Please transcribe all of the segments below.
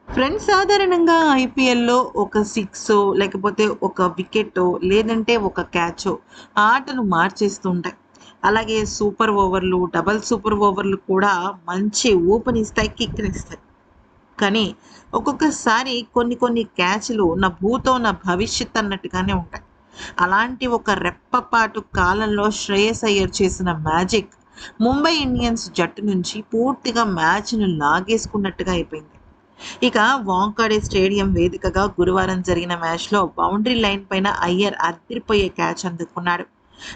Friends సాధారణంగా ఐపీఎల్‌లో ఒక సిక్సో, లేకపోతే ఒక వికెట్టో, లేదంటే ఒక క్యాచో ఆటను మార్చేస్తూ ఉంటాయి. అలాగే సూపర్ ఓవర్‌లు, డబుల్ సూపర్ ఓవర్‌లు కూడా మంచి ఊపునిస్తాయి, కిక్‌నిస్తాయి. కానీ ఒక్కొక్కసారి కొన్ని క్యాచ్‌లు నా భూతో నా భవిష్యత్ అన్నట్టుగానే ఉంటాయి. అలాంటి ఒక రెప్పపాటు కాలంలో శ్రేయస్ అయ్యర్ చేసిన మ్యాజిక్ ముంబై ఇండియన్స్ జట్టు నుంచి పూర్తిగా మ్యాచ్‌ను లాగేసుకున్నట్టుగా అయిపోయింది. ఇక వాంఖడే స్టేడియం వేదికగా గురువారం జరిగిన మ్యాచ్‌లో బౌండరీ లైన్ పైన అయ్యర్ అదిరిపోయే క్యాచ్ అందుకున్నాడు.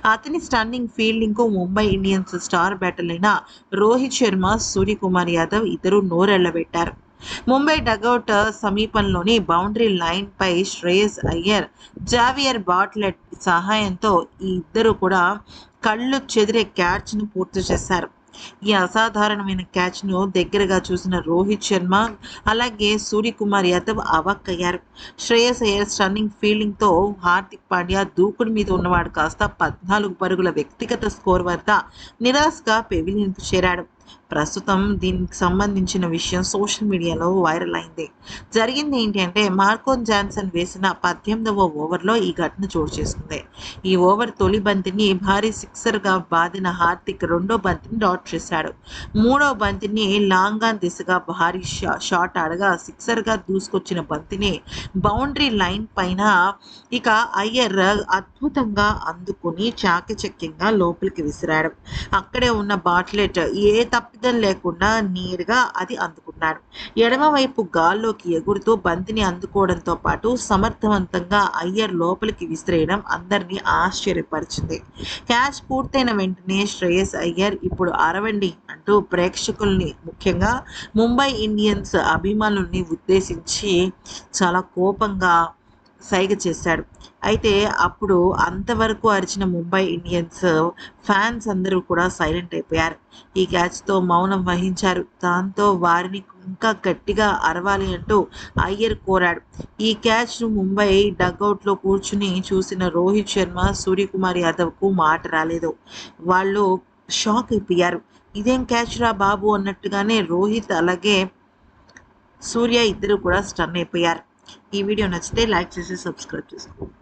అతని స్టన్నింగ్ ఫీల్డింగ్‌కు ముంబై ఇండియన్స్ స్టార్ బ్యాటర్లైన రోహిత్ శర్మ, సూర్యకుమార్ యాదవ్ ఇద్దరూ నోరెళ్లబెట్టారు. ముంబై డగౌట్ సమీపంలోని బౌండరీ లైన్‌పై శ్రేయస్ అయ్యర్, జావియర్ బాట్లెట్ సహాయంతో ఈ ఇద్దరు కూడా కళ్ళు చెదిరే క్యాచ్‌ను పూర్తి చేశారు. ఈ అసాధారణమైన క్యాచ్‌ను దగ్గరగా చూసిన రోహిత్ శర్మ, అలాగే సూర్యకుమార్ యాదవ్ అవాక్కయ్యారు. శ్రేయస్ అయ్యర్ స్టన్నింగ్ ఫీల్డింగ్‌తో హార్దిక్ పాండ్యా దూకుడు మీద ఉన్నవాడు కాస్త 14 పరుగుల వ్యక్తిగత స్కోర్ వద్ద నిరాశగా పెవిలియన్‌కు చేరాడు. ప్రస్తుతం దీనికి సంబంధించిన విషయం సోషల్ మీడియాలో వైరల్ అయింది. జరిగింది ఏంటి అంటే మార్కోన్ జాన్సన్ వేసిన 18వ ఓవర్‌లో ఈ ఘటన చోటు చేసుకుంది. ఈ ఓవర్ తొలి బంతిని భారీ సిక్సర్‌గా బాదిన హార్దిక్ రెండో బంతిని డాట్ చేశాడు. మూడో బంతిని లాంగ్ ఆన్ దిశగా భారీ షాట్ ఆడగా సిక్సర్‌గా దూసుకొచ్చిన బంతిని బౌండరీ లైన్ పైన ఇక అయ్యర్ అద్భుతంగా అందుకొని చాకచక్యంగా లోపలికి విసిరాడు. అక్కడే ఉన్న బాట్లెట్ ఏ తప్పిదం లేకుండా నేరుగా అది అందుకున్నాడు. ఎడమవైపు గాల్లోకి ఎగురుతూ బంతిని అందుకోవడంతో పాటు సమర్థవంతంగా అయ్యర్ లోపలికి విసిరేయడం అందరినీ ఆశ్చర్యపరిచింది. క్యాచ్ పూర్తయిన వెంటనే శ్రేయస్ అయ్యర్ ఇప్పుడు అరవండి అంటూ ప్రేక్షకుల్ని, ముఖ్యంగా ముంబై ఇండియన్స్ అభిమానుల్ని ఉద్దేశించి చాలా కోపంగా సైగ చేశాడు. అయితే అప్పుడు అంతవరకు అరిచిన ముంబై ఇండియన్స్ ఫ్యాన్స్ అందరూ కూడా సైలెంట్ అయిపోయారు. ఈ క్యాచ్‌తో మౌనం వహించారు. దాంతో వారిని ఇంకా గట్టిగా అరవాలి అంటూ అయ్యర్ కోరాడు. ఈ క్యాచ్‌ను ముంబై డగౌట్‌లో కూర్చుని చూసిన రోహిత్ శర్మ, సూర్యకుమార్ యాదవ్‌కు మాట రాలేదు. వాళ్ళు షాక్ అయిపోయారు. ఇదేం క్యాచ్‌రా బాబు అన్నట్టుగానే రోహిత్ అలాగే సూర్య ఇద్దరు కూడా స్టన్ అయిపోయారు. ఈ వీడియో నచ్చితే లైక్ చేసి సబ్స్క్రైబ్ చేసుకోండి.